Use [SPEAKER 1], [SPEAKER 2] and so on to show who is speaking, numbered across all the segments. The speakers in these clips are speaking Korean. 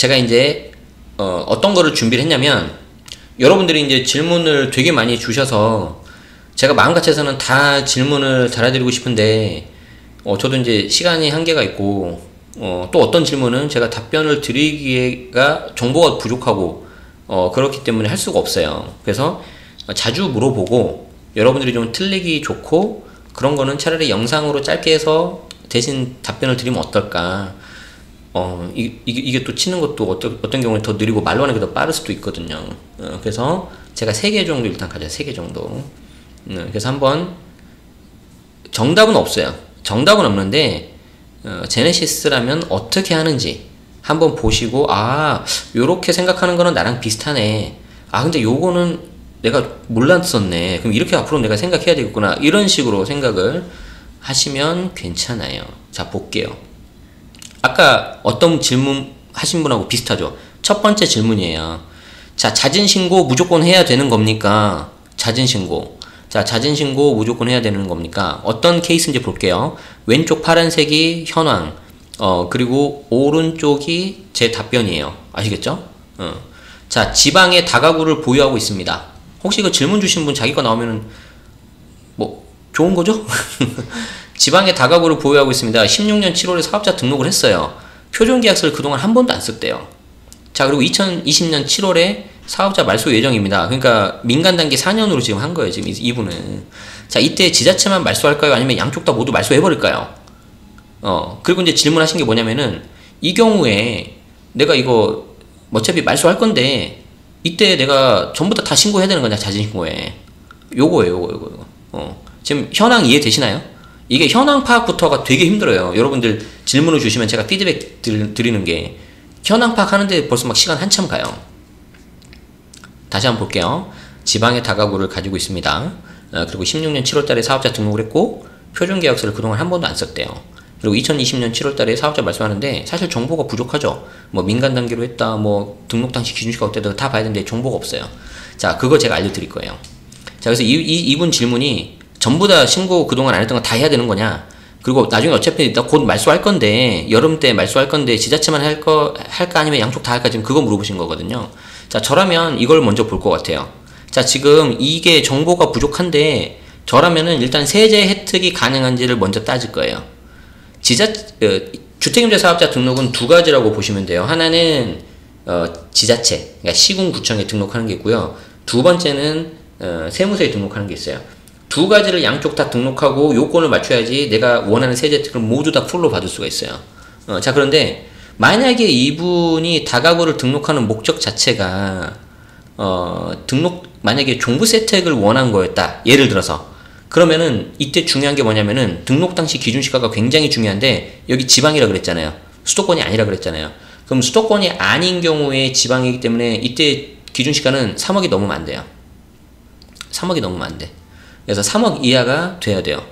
[SPEAKER 1] 제가 이제 어떤 거를 준비를 했냐면, 여러분들이 이제 질문을 되게 많이 주셔서 제가 마음 같아서는 다 질문을 달아드리고 싶은데 저도 이제 시간이 한계가 있고 또 어떤 질문은 제가 답변을 드리기가 정보가 부족하고 그렇기 때문에 할 수가 없어요. 그래서 자주 물어보고 여러분들이 좀 틀리기 좋고 그런 거는 차라리 영상으로 짧게 해서 대신 답변을 드리면 어떨까. 이게 또 치는 것도 어떤 경우는 더 느리고 말로 하는 게 더 빠를 수도 있거든요. 그래서 제가 3개 정도 일단 가져요. 3개 정도. 그래서 한번, 정답은 없어요. 정답은 없는데, 제네시스라면 어떻게 하는지 한번 보시고, 요렇게 생각하는 거는 나랑 비슷하네. 근데 요거는 내가 몰랐었네. 그럼 이렇게 앞으로 내가 생각해야 되겠구나. 이런 식으로 생각을 하시면 괜찮아요. 자, 볼게요. 아까 어떤 질문 하신 분하고 비슷하죠. 첫 번째 질문이에요. 자, 자진신고 무조건 해야 되는 겁니까? 자진신고. 자, 자진신고 무조건 해야 되는 겁니까? 어떤 케이스인지 볼게요. 왼쪽 파란색이 현황, 그리고 오른쪽이 제 답변이에요. 아시겠죠? 자, 지방에 다가구를 보유하고 있습니다. 혹시 그 질문 주신 분 자기 거 나오면은 뭐 좋은 거죠? 지방에 다가구를 보유하고 있습니다. 16년 7월에 사업자 등록을 했어요. 표준계약서를 그동안 한 번도 안 썼대요. 자, 그리고 2020년 7월에 사업자 말소 예정입니다. 그러니까 민간 단계 4년으로 지금 한 거예요. 지금 이분은. 자, 이때 지자체만 말소할까요? 아니면 양쪽 다 모두 말소해버릴까요? 그리고 이제 질문하신 게 뭐냐면은, 이 경우에 내가 이거 어차피 말소할 건데 이때 내가 전부 다 신고해야 되는 거냐, 자진신고에. 요거. 지금 현황 이해되시나요? 이게 현황 파악부터가 되게 힘들어요. 여러분들 질문을 주시면 제가 피드백 드리는 게, 현황 파악하는데 벌써 막 시간 한참 가요. 다시 한번 볼게요. 지방의 다가구를 가지고 있습니다. 그리고 16년 7월달에 사업자 등록을 했고 표준계약서를 그동안 한 번도 안 썼대요. 그리고 2020년 7월달에 사업자 말소하는데 사실 정보가 부족하죠. 뭐 민간 단계로 했다, 뭐 등록 당시 기준시가 어때다 다 봐야 되는데 정보가 없어요. 자, 그거 제가 알려드릴 거예요. 자, 그래서 이분 질문이 전부 다 신고 그동안 안 했던 거 다 해야 되는 거냐? 그리고 나중에 어차피 나 곧 말소할 건데, 여름 때 말소할 건데 지자체만 할까 아니면 양쪽 다 할까? 지금 그거 물어보신 거거든요. 자, 저라면 이걸 먼저 볼 것 같아요. 자, 지금 이게 정보가 부족한데 저라면은 일단 세제 혜택이 가능한지를 먼저 따질 거예요. 주택임대 사업자 등록은 두 가지라고 보시면 돼요. 하나는 지자체, 그러니까 시군구청에 등록하는 게 있고요. 두 번째는 세무서에 등록하는 게 있어요. 두 가지를 양쪽 다 등록하고 요건을 맞춰야지 내가 원하는 세제 혜택을 모두 다 풀로 받을 수가 있어요. 자, 그런데 만약에 이분이 다가구를 등록하는 목적 자체가 만약에 종부세 혜택을 원한 거였다, 예를 들어서, 그러면은 이때 중요한 게 뭐냐면은 등록 당시 기준시가가 굉장히 중요한데, 여기 지방이라 그랬잖아요. 수도권이 아니라 그랬잖아요. 그럼 수도권이 아닌 경우에 지방이기 때문에 이때 기준시가는 3억이 넘으면 안 돼요. 3억이 넘으면 안 돼. 그래서 3억 이하가 돼야 돼요.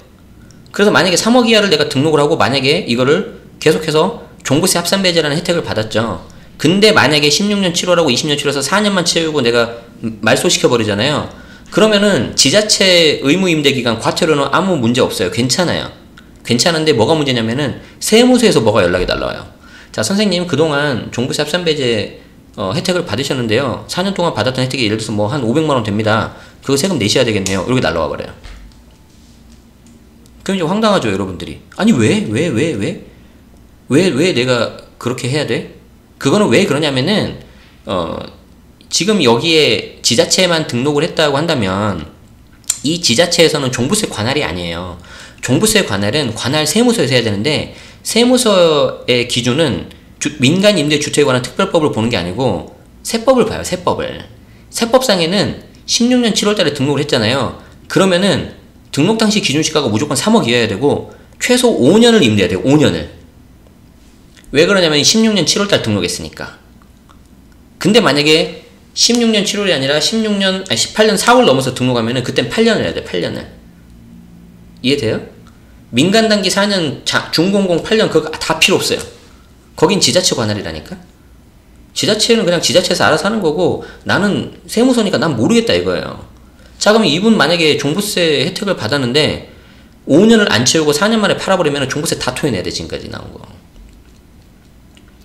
[SPEAKER 1] 그래서 만약에 3억 이하를 내가 등록을 하고 만약에 이거를 계속해서 종부세 합산배제라는 혜택을 받았죠. 근데 만약에 16년 7월하고 20년 7월에서 4년만 채우고 내가 말소시켜버리잖아요. 그러면은 지자체 의무임대기간 과태료는 아무 문제 없어요. 괜찮아요. 괜찮은데 뭐가 문제냐면은 세무서에서 뭐가 연락이 날라와요. 자, 선생님 그동안 종부세 합산배제 혜택을 받으셨는데요. 4년 동안 받았던 혜택이 예를 들어서 뭐 한 500만원 됩니다. 그거 세금 내셔야 되겠네요. 이렇게 날라와 버려요. 그럼 이제 황당하죠, 여러분들이. 아니, 왜 내가 그렇게 해야 돼? 그거는 왜 그러냐면은, 지금 여기에 지자체에만 등록을 했다고 한다면, 이 지자체에서는 종부세 관할이 아니에요. 종부세 관할은 관할 세무서에서 해야 되는데, 세무서의 기준은 민간임대주택에 관한 특별법을 보는 게 아니고, 세법을 봐요, 세법을. 세법상에는 16년 7월달에 등록을 했잖아요. 그러면은 등록 당시 기준시가가 무조건 3억 이하여야 되고 최소 5년을 임대해야 돼요. 5년을. 왜 그러냐면 16년 7월달 등록했으니까. 근데 만약에 16년 7월이 아니라 18년 4월 넘어서 등록하면은 그땐 8년을 해야 돼. 8년을. 이해돼요? 민간 단기 4년, 중공공 8년 그거 다 필요 없어요. 거긴 지자체 관할이라니까. 지자체는 그냥 지자체에서 알아서 하는 거고 나는 세무서니까 난 모르겠다 이거예요. 자, 그러면 이분 만약에 종부세 혜택을 받았는데 5년을 안 채우고 4년 만에 팔아버리면 종부세 다 토해내야 돼. 지금까지 나온 거.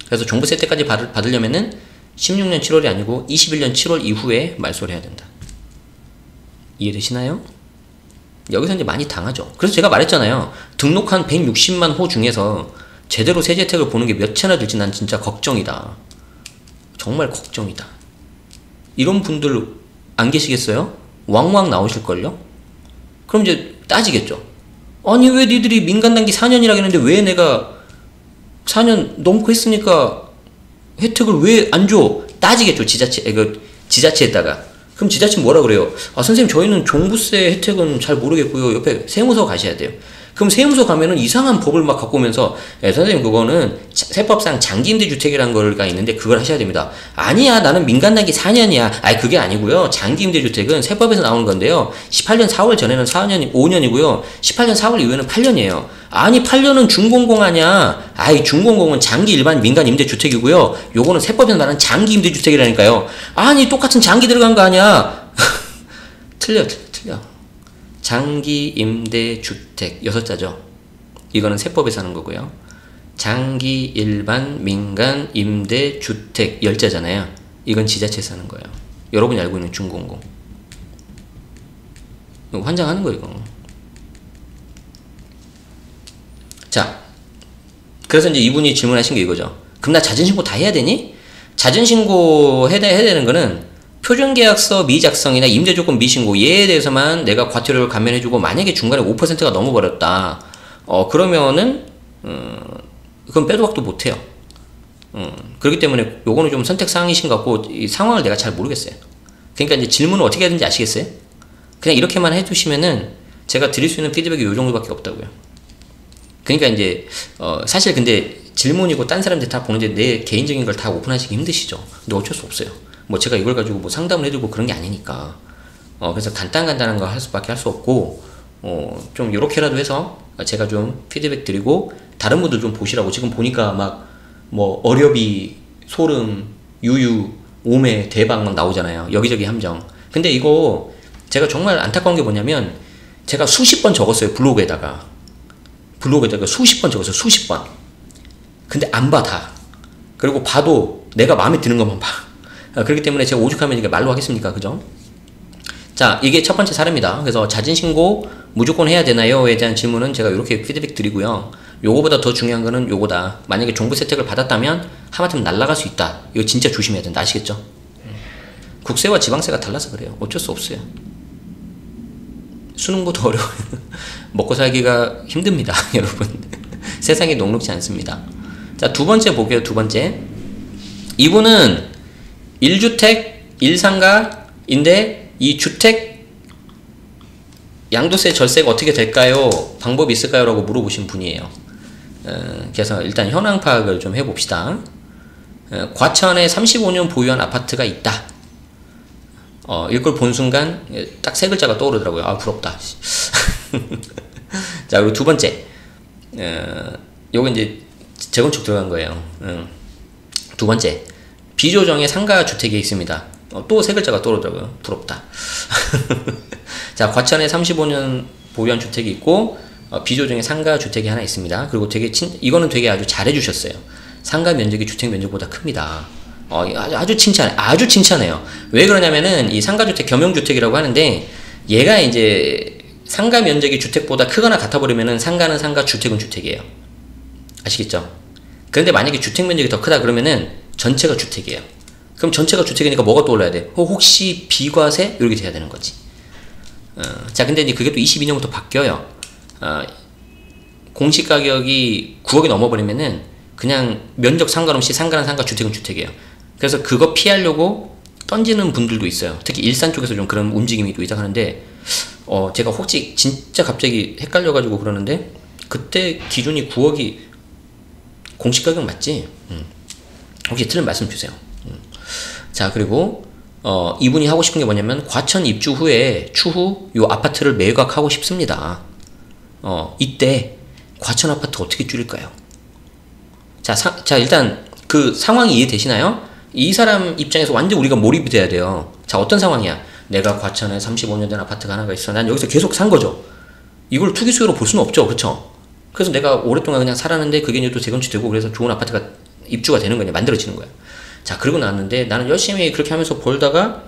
[SPEAKER 1] 그래서 종부세 때까지 받으려면은 16년 7월이 아니고 21년 7월 이후에 말소를 해야 된다. 이해되시나요? 여기서 이제 많이 당하죠. 그래서 제가 말했잖아요. 등록한 160만 호 중에서 제대로 세제 혜택을 보는 게 몇 채나 될지 난 진짜 걱정이다. 정말 걱정이다. 이런 분들 안 계시겠어요? 왕왕 나오실걸요? 그럼 이제 따지겠죠. 아니 왜 니들이 민간단기 4년이라 했는데 왜 내가 4년 넘고 했으니까 혜택을 왜 안 줘? 따지겠죠. 지자체에다가. 그럼 지자체 뭐라 그래요? 아 선생님 저희는 종부세 혜택은 잘 모르겠고요. 옆에 세무서 가셔야 돼요. 그럼 세무서 가면은 이상한 법을 막 갖고 오면서 선생님 그거는 세법상 장기임대주택이라는 거가 있는데 그걸 하셔야 됩니다. 아니야 나는 민간단기 4년이야. 아니 그게 아니고요. 장기임대주택은 세법에서 나오는 건데요. 18년 4월 전에는 4년, 5년이고요. 18년 4월 이후에는 8년이에요. 아니 8년은 준공공 아니야. 아이 준공공은 장기 일반 민간 임대주택이고요. 요거는 세법에서 말하는 장기 임대주택이라니까요. 아니 똑같은 장기 들어간 거 아니야. 틀려. 장기 임대주택 6자죠. 이거는 세법에서 하는 거고요. 장기 일반 민간 임대주택 10자잖아요. 이건 지자체에서 하는 거예요. 여러분이 알고 있는 준공공. 이거 환장하는 거예요, 이거. 자, 그래서 이제 이분이 질문하신 게 이거죠. 그럼 나 자진신고 다 해야 되니? 자진신고 해야 되는 거는 표준계약서 미작성이나 임대조건 미신고 얘에 대해서만 내가 과태료를 감면해주고 만약에 중간에 5%가 넘어버렸다. 그러면은 그건 빼도 박도 못해요. 그렇기 때문에 요거는 좀 선택사항이신 것 같고 이 상황을 내가 잘 모르겠어요. 그러니까 이제 질문을 어떻게 해야 되는지 아시겠어요? 그냥 이렇게만 해주시면은 제가 드릴 수 있는 피드백이 요 정도밖에 없다고요. 그러니까 이제 사실 근데 질문이고 딴 사람들 다 보는데 내 개인적인 걸 다 오픈하시기 힘드시죠. 근데 어쩔 수 없어요. 뭐 제가 이걸 가지고 뭐 상담을 해드리고 그런 게 아니니까. 그래서 간단한 거 할 수밖에 할 수 없고, 좀 요렇게라도 해서 제가 좀 피드백 드리고, 다른 분들 좀 보시라고. 지금 보니까 막, 뭐, 어려비, 소름, 유유, 오매, 대박 막 나오잖아요. 여기저기 함정. 근데 이거 제가 정말 안타까운 게 뭐냐면, 제가 수십 번 적었어요. 블로그에다가 수십 번 적었어요. 수십 번. 근데 안 봐, 다. 그리고 봐도 내가 마음에 드는 것만 봐. 그렇기 때문에 제가 오죽하면 이게 말로 하겠습니까? 그죠? 자, 이게 첫 번째 사례입니다. 그래서 자진신고 무조건 해야 되나요?에 대한 질문은 제가 이렇게 피드백 드리고요. 요거보다 더 중요한 거는 요거다. 만약에 종부세 혜택을 받았다면 하마터면 날아갈 수 있다. 이거 진짜 조심해야 된다. 아시겠죠? 국세와 지방세가 달라서 그래요. 어쩔 수 없어요. 수능보다 어려워요. 먹고 살기가 힘듭니다. 여러분. 세상이 녹록지 않습니다. 자, 두 번째 볼게요. 두 번째. 이분은 1주택, 1상가인데 이 주택 양도세 절세가 어떻게 될까요? 방법이 있을까요? 라고 물어보신 분이에요. 그래서 일단 현황 파악을 좀 해봅시다. 과천에 35년 보유한 아파트가 있다. 이걸 본 순간 딱 세 글자가 떠오르더라고요. 아 부럽다. 자, 그리고 두 번째. 요거 이제 재건축 들어간 거예요. 두 번째. 비조정의 상가주택이 있습니다. 또 세 글자가 떠오르더라고요. 부럽다. 자, 과천에 35년 보유한 주택이 있고 비조정의 상가주택이 하나 있습니다. 그리고 이거는 되게 아주 잘해주셨어요. 상가 면적이 주택 면적보다 큽니다. 아주 칭찬해요. 왜 그러냐면은 이 상가주택 겸용주택이라고 하는데 얘가 이제 상가 면적이 주택보다 크거나 같아버리면은 상가는 상가, 주택은 주택이에요. 아시겠죠? 그런데 만약에 주택 면적이 더 크다 그러면은 전체가 주택이에요. 그럼 전체가 주택이니까 뭐가 떠올라야 돼? 혹시 비과세? 이렇게 돼야 되는 거지. 자, 근데 이제 그게 또 22년부터 바뀌어요. 공시가격이 9억이 넘어버리면은 그냥 면적 상관없이 상가는 상가, 주택은 주택이에요. 그래서 그거 피하려고 던지는 분들도 있어요. 특히 일산 쪽에서 좀 그런 움직임이 또 있다하는데 제가 혹시 진짜 갑자기 헷갈려가지고 그러는데 그때 기준이 9억이 공시가격 맞지? 혹시 틀린 말씀 주세요. 자, 그리고 이분이 하고 싶은 게 뭐냐면 과천 입주 후에 추후 요 아파트를 매각하고 싶습니다. 이때 과천 아파트 어떻게 줄일까요? 자, 일단 그 상황이 이해되시나요? 이 사람 입장에서 완전 우리가 몰입이 돼야 돼요. 자, 어떤 상황이야? 내가 과천에 35년 된 아파트가 하나가 있어. 난 여기서 계속 산 거죠. 이걸 투기 수요로 볼 수는 없죠. 그렇죠? 그래서 내가 오랫동안 그냥 살았는데 그게 이제 또 재건축되고 그래서 좋은 아파트가 입주가 되는 거냐, 만들어지는 거야. 자, 그러고 나왔는데 나는 열심히 그렇게 하면서 벌다가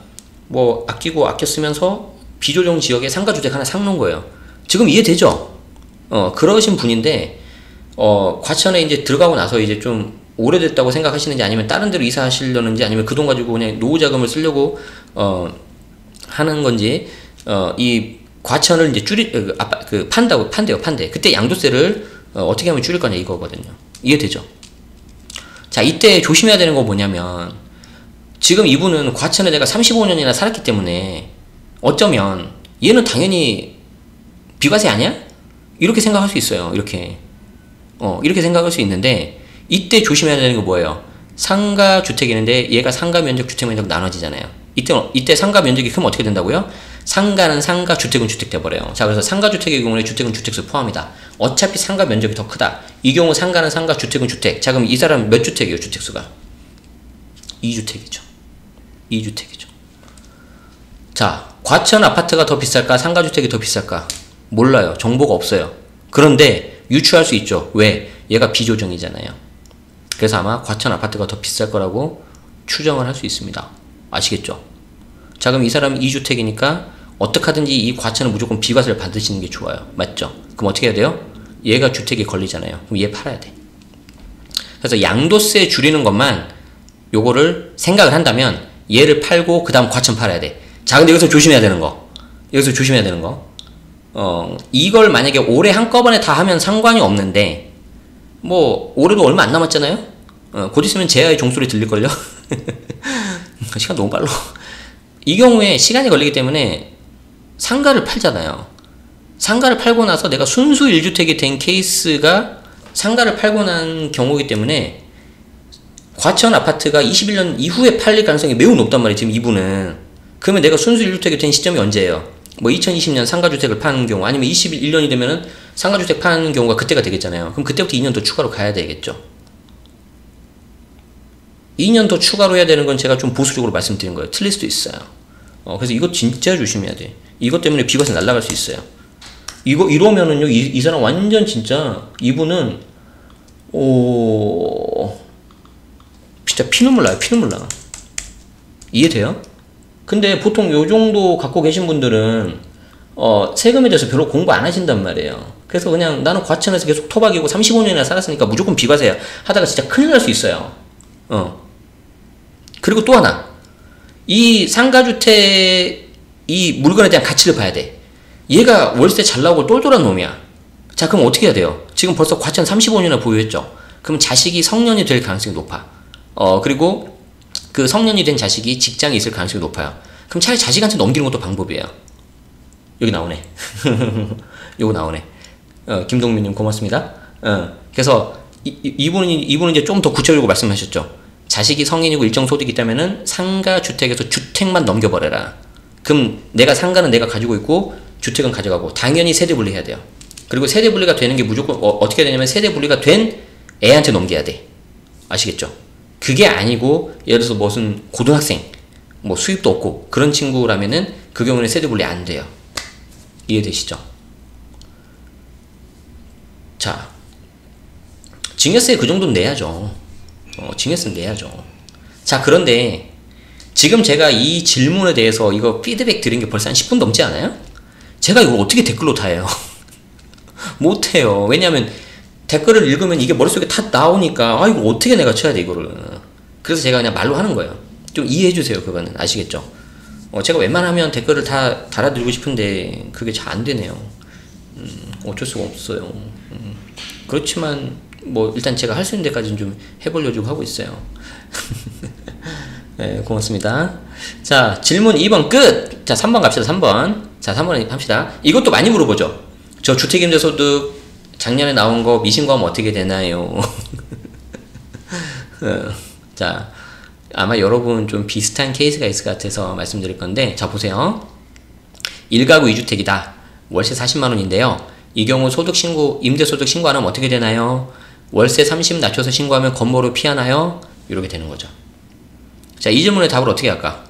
[SPEAKER 1] 뭐 아끼고 아껴 쓰면서 비조정 지역에 상가주택 하나 삭놓은 거예요. 지금 이해되죠? 그러신 분인데, 과천에 이제 들어가고 나서 이제 좀 오래됐다고 생각하시는지 아니면 다른 데로 이사하시려는지 아니면 그 돈 가지고 그냥 노후 자금을 쓰려고, 하는 건지, 이 과천을 이제 판대. 그때 양도세를 어떻게 하면 줄일 거냐 이거거든요. 이해되죠? 자, 이때 조심해야 되는 건 뭐냐면, 지금 이분은 과천에 내가 35년이나 살았기 때문에 어쩌면 얘는 당연히 비과세 아니야? 이렇게 생각할 수 있어요. 이렇게 생각할 수 있는데, 이때 조심해야 되는 거 뭐예요? 상가 주택이는데 얘가 상가 면적, 주택 면적 나눠지잖아요. 이때 상가 면적이 크면 어떻게 된다고요? 상가는 상가, 주택은 주택 돼버려요. 자, 그래서 상가 주택의 경우에 주택은 주택수 포함이다. 어차피 상가 면적이 더 크다. 이 경우 상가는 상가, 주택은 주택. 자, 그럼 이 사람 몇 주택이에요, 주택수가? 2주택이죠. 2주택이죠. 자, 과천 아파트가 더 비쌀까? 상가 주택이 더 비쌀까? 몰라요. 정보가 없어요. 그런데 유추할 수 있죠. 왜? 얘가 비조정이잖아요. 그래서 아마 과천 아파트가 더 비쌀 거라고 추정을 할 수 있습니다. 아시겠죠? 자, 그럼 이 사람은 2주택이니까 어떻게 하든지 이 과천은 무조건 비과세를 받으시는 게 좋아요. 맞죠? 그럼 어떻게 해야 돼요? 얘가 주택이 걸리잖아요. 그럼 얘 팔아야 돼. 그래서 양도세 줄이는 것만 요거를 생각을 한다면 얘를 팔고 그 다음 과천 팔아야 돼. 자, 근데 여기서 조심해야 되는 거. 이걸 만약에 올해 한꺼번에 다 하면 상관이 없는데, 뭐 올해도 얼마 안 남았잖아요. 곧 있으면 제아의 종소리 들릴걸요. 시간 너무 빨라. 이 경우에 시간이 걸리기 때문에 상가를 팔잖아요. 상가를 팔고 나서 내가 순수 1주택이 된 케이스가 상가를 팔고 난 경우이기 때문에 과천 아파트가 21년 이후에 팔릴 가능성이 매우 높단 말이에요. 지금 이분은. 그러면 내가 순수 1주택이 된 시점이 언제예요? 뭐 2020년 상가주택을 파는 경우, 아니면 21년이 되면은 상가주택 파는 경우가 그때가 되겠잖아요. 그럼 그때부터 2년 더 추가로 가야 되겠죠. 2년 더 추가로 해야 되는 건 제가 좀 보수적으로 말씀드린 거예요. 틀릴 수도 있어요. 그래서 이거 진짜 조심해야 돼. 이것 때문에 비과세 날라갈 수 있어요. 이러면은요, 이 사람 완전 진짜, 이분은, 진짜 피눈물 나요, 피눈물 나. 이해돼요? 근데 보통 요 정도 갖고 계신 분들은, 세금에 대해서 별로 공부 안 하신단 말이에요. 그래서 그냥 나는 과천에서 계속 토박이고 35년이나 살았으니까 무조건 비과세야 하다가 진짜 큰일 날 수 있어요. 그리고 또 하나, 이 상가주택 이 물건에 대한 가치를 봐야 돼. 얘가 월세 잘 나오고 똘똘한 놈이야. 자, 그럼 어떻게 해야 돼요? 지금 벌써 과천 35년이나 보유했죠. 그럼 자식이 성년이 될 가능성이 높아. 그리고 그 성년이 된 자식이 직장에 있을 가능성이 높아요. 그럼 차라리 자식한테 넘기는 것도 방법이에요. 여기 나오네. 요거 나오네. 김동민님 고맙습니다. 그래서 이분은 이제 좀 더 구체적으로 말씀하셨죠. 자식이 성인이고 일정 소득이 있다면은 상가 주택에서 주택만 넘겨버려라. 그럼 내가 상가는 내가 가지고 있고 주택은 가져가고, 당연히 세대 분리해야 돼요. 그리고 세대 분리가 되는 게 무조건 어떻게 되냐면 세대 분리가 된 애한테 넘겨야 돼. 아시겠죠? 그게 아니고 예를 들어서 무슨 고등학생 뭐 수입도 없고 그런 친구라면은 그 경우는 세대 분리 안 돼요. 이해되시죠? 자, 증여세 그 정도는 내야죠. 증여세는 내야죠. 자, 그런데 지금 제가 이 질문에 대해서 이거 피드백 드린 게 벌써 한 10분 넘지 않아요? 제가 이걸 어떻게 댓글로 다 해요? 못해요. 왜냐면 댓글을 읽으면 이게 머릿속에 다 나오니까, 이거 어떻게 내가 쳐야 돼 이거를. 그래서 제가 그냥 말로 하는 거예요. 좀 이해해주세요. 그거는. 아시겠죠? 제가 웬만하면 댓글을 다 달아드리고 싶은데 그게 잘 안 되네요. 어쩔 수가 없어요. 그렇지만 뭐 일단 제가 할 수 있는 데까지는 좀 해보려고 하고 있어요. 네, 고맙습니다. 자, 질문 2번 끝! 자, 3번 갑시다. 3번. 자, 3번 합시다. 이것도 많이 물어보죠. 저 주택임대소득 작년에 나온 거 미신고하면 어떻게 되나요? 자, 아마 여러분 좀 비슷한 케이스가 있을 것 같아서 말씀드릴 건데, 자, 보세요. 1가구 2주택이다. 월세 40만원인데요. 이 경우 임대소득 신고 안 하면 어떻게 되나요? 월세 30 낮춰서 신고하면 건보료 피하나요? 이렇게 되는 거죠. 자, 이 질문의 답을 어떻게 할까?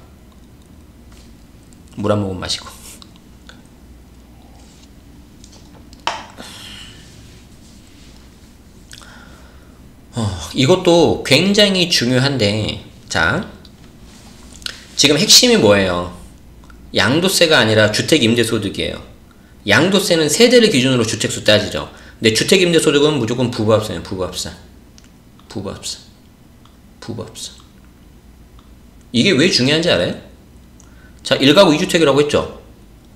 [SPEAKER 1] 물 한 모금 마시고. 이것도 굉장히 중요한데, 자, 지금 핵심이 뭐예요? 양도세가 아니라 주택임대소득이에요. 양도세는 세대를 기준으로 주택수 따지죠. 근데 주택임대소득은 무조건 부부합산이에요. 부부합산. 이게 왜 중요한지 알아요? 자, 1가구 2주택이라고 했죠.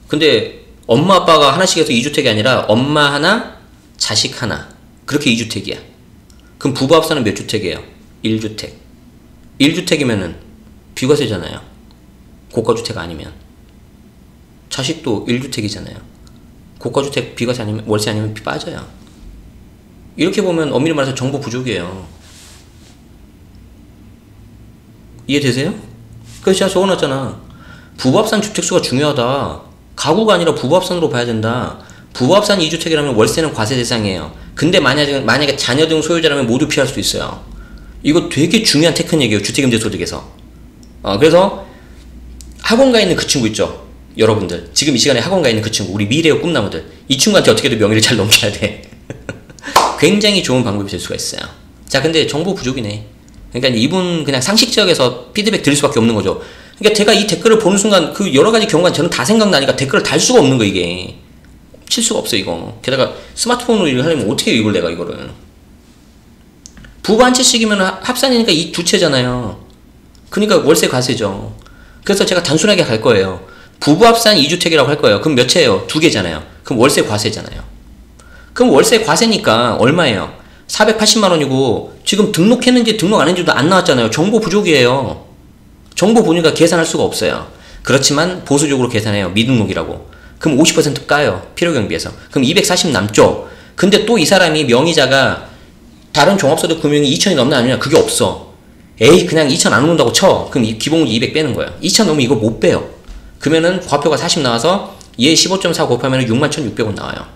[SPEAKER 1] 근데 엄마 아빠가 하나씩 해서 2주택이 아니라 엄마 하나, 자식 하나. 그렇게 2주택이야. 그럼 부부합산은 몇 주택이에요? 1주택. 1주택이면은 비과세잖아요. 고가주택 아니면. 자식도 1주택이잖아요. 고가주택 비과세 아니면, 월세 아니면 빠져요. 이렇게 보면 엄밀히 말해서 정보 부족이에요. 이해되세요? 그래서 제가 적어놨잖아. 부부합산 주택수가 중요하다. 가구가 아니라 부부합산으로 봐야 된다. 부부합산 2주택이라면 월세는 과세 대상이에요. 근데 만약에 자녀 등 소유자라면 모두 피할 수 있어요. 이거 되게 중요한 테크닉이에요. 주택임대소득에서. 그래서 학원 가 있는 그 친구 있죠. 여러분들 지금 이 시간에 학원 가 있는 그 친구, 우리 미래의 꿈나무들, 이 친구한테 어떻게든 명의를 잘 넘겨야 돼. 굉장히 좋은 방법이 될 수가 있어요. 자, 근데 정보 부족이네. 그러니까 이분 그냥 상식적에서 피드백 드릴 수밖에 없는 거죠. 그러니까 제가 이 댓글을 보는 순간 그 여러 가지 경우가 저는 다 생각나니까 댓글을 달 수가 없는 거, 이게. 칠 수가 없어, 이거. 게다가 스마트폰으로 일을 하려면 어떻게 이걸 내가 이거를. 부부 한 채씩이면 합산이니까 이 두 채잖아요. 그러니까 월세 과세죠. 그래서 제가 단순하게 갈 거예요. 부부 합산 2주택이라고 할 거예요. 그럼 몇 채예요? 2개잖아요. 그럼 월세 과세잖아요. 그럼 월세 과세니까 얼마예요? 480만원이고 지금 등록했는지 등록 안 했는지도 안 나왔잖아요. 정보 부족이에요. 정보 보니까 계산할 수가 없어요. 그렇지만 보수적으로 계산해요. 미등록이라고. 그럼 50% 까요. 필요경비에서. 그럼 240 남죠. 근데 또 이 사람이 명의자가 다른 종합소득 금융이 2천이 넘나 아니냐, 그게 없어. 에이, 그냥 2천 안 오른다고 쳐. 그럼 기본금리 200 빼는 거야. 2천 넘으면 이거 못 빼요. 그러면은 과표가 40 나와서 얘 15.4 곱하면 61,600원 나와요.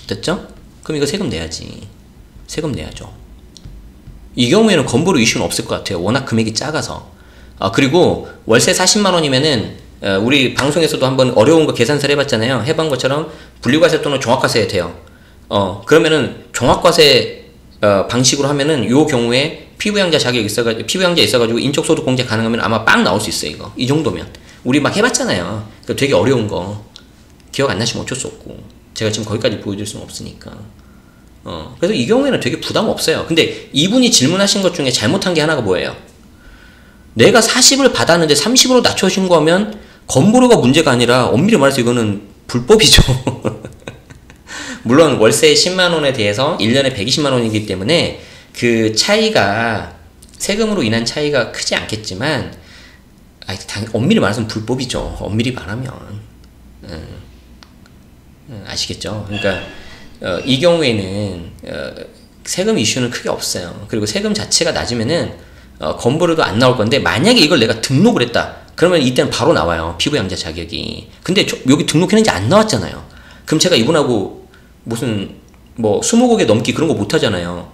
[SPEAKER 1] 됐죠? 그럼 이거 세금 내야지. 세금 내야죠. 이 경우에는 건보료 이슈는 없을 것 같아요. 워낙 금액이 작아서. 그리고 월세 40만원이면은 우리 방송에서도 한번 어려운 거 계산서를 해봤잖아요. 해본 것처럼 분리과세 또는 종합과세 돼요. 그러면은 종합과세 방식으로 하면은 요 경우에 피부양자 자격이 있어가지고, 피부양자 있어가지고 인적소득 공제 가능하면 아마 빵 나올 수 있어요. 이거 이 정도면 우리 막 해봤잖아요. 되게 어려운 거 기억 안 나시면 어쩔 수 없고, 제가 지금 거기까지 보여줄 수는 없으니까. 그래서 이 경우에는 되게 부담 없어요. 근데 이분이 질문하신 것 중에 잘못한 게 하나가 뭐예요? 내가 40을 받았는데 30으로 낮춰 신고하면 건보료가 문제가 아니라 엄밀히 말해서 이거는 불법이죠. 물론 월세 10만원에 대해서 1년에 120만원이기 때문에 그 차이가, 세금으로 인한 차이가 크지 않겠지만, 엄밀히 말해서 불법이죠. 엄밀히 말하면. 아시겠죠? 그러니까 이 경우에는 세금 이슈는 크게 없어요. 그리고 세금 자체가 낮으면은 건보료도 안 나올 건데, 만약에 이걸 내가 등록을 했다 그러면 이때는 바로 나와요. 피부양자 자격이. 근데 여기 등록했는지 안 나왔잖아요. 그럼 제가 이분하고 무슨 뭐 20곡에 넘기 그런 거 못 하잖아요.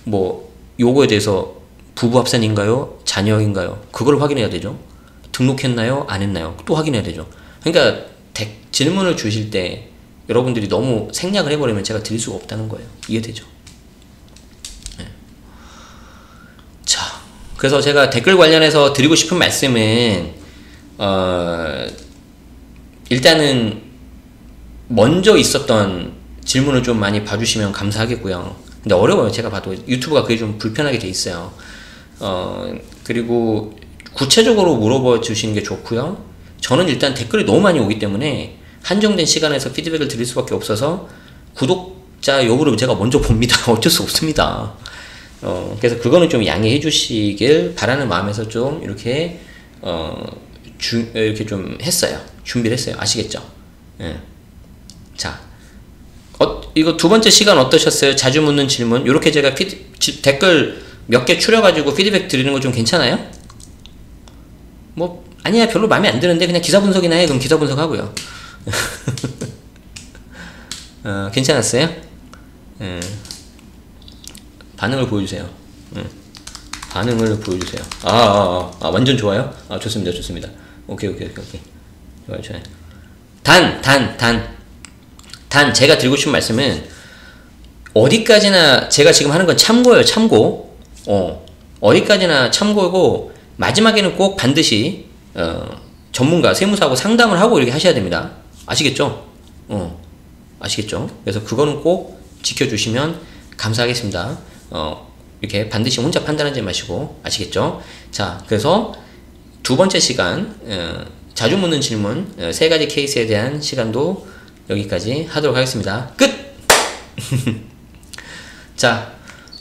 [SPEAKER 1] 뭐 요거에 대해서 부부 합산인가요? 자녀인가요? 그걸 확인해야 되죠. 등록했나요? 안 했나요? 또 확인해야 되죠. 그러니까 질문을 주실 때 여러분들이 너무 생략을 해버리면 제가 드릴 수가 없다는 거예요. 이해되죠? 네. 자, 그래서 제가 댓글 관련해서 드리고 싶은 말씀은 일단은 먼저 있었던 질문을 좀 많이 봐주시면 감사하겠고요. 근데 어려워요. 제가 봐도 유튜브가 그게 좀 불편하게 돼 있어요. 그리고 구체적으로 물어봐 주시는 게 좋고요. 저는 일단 댓글이 너무 많이 오기 때문에 한정된 시간에서 피드백을 드릴 수밖에 없어서 구독자 여부를 제가 먼저 봅니다. 어쩔 수 없습니다. 그래서 그거는 좀 양해해 주시길 바라는 마음에서 좀 이렇게 이렇게 좀 했어요. 준비를 했어요. 아시겠죠? 예. 자, 이거 두 번째 시간 어떠셨어요? 자주 묻는 질문. 이렇게 제가 댓글 몇 개 추려가지고 피드백 드리는 거 좀 괜찮아요? 뭐 아니야, 별로 마음에 안 드는데 그냥 기사 분석이나 해. 그럼 기사 분석하고요. 괜찮았어요? 반응을 보여주세요. 반응을 보여주세요. 완전 좋아요? 좋습니다, 좋습니다. 오케이. 좋아요. 단, 제가 드리고 싶은 말씀은, 어디까지나 제가 지금 하는 건 참고예요, 참고. 어디까지나 참고고, 마지막에는 꼭 반드시, 전문가, 세무사하고 상담을 하고 이렇게 하셔야 됩니다. 아시겠죠? 아시겠죠? 그래서 그거는 꼭 지켜주시면 감사하겠습니다. 이렇게 반드시 혼자 판단하지 마시고, 아시겠죠? 자, 그래서 두 번째 시간, 자주 묻는 질문, 세 가지 케이스에 대한 시간도 여기까지 하도록 하겠습니다. 끝! 자,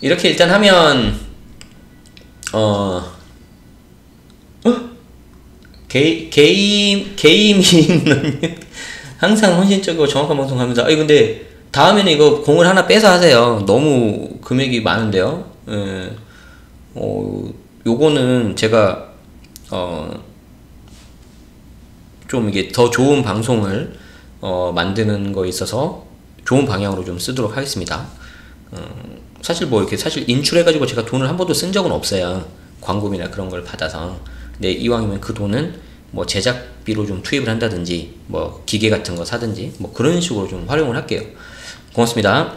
[SPEAKER 1] 이렇게 일단 하면, 게이밍런님 항상 헌신적이고 정확한 방송 합니다. 근데 다음에는 이거 공을 하나 빼서 하세요. 너무 금액이 많은데요. 요거는 제가 좀 이게 더 좋은 방송을 만드는 거에 있어서 좋은 방향으로 좀 쓰도록 하겠습니다. 사실 뭐 이렇게 사실 인출해가지고 제가 돈을 한 번도 쓴 적은 없어요. 광고비나 그런 걸 받아서. 근데 이왕이면 그 돈은 뭐 제작비로 좀 투입을 한다든지 뭐 기계 같은 거 사든지 뭐 그런 식으로 좀 활용을 할게요. 고맙습니다.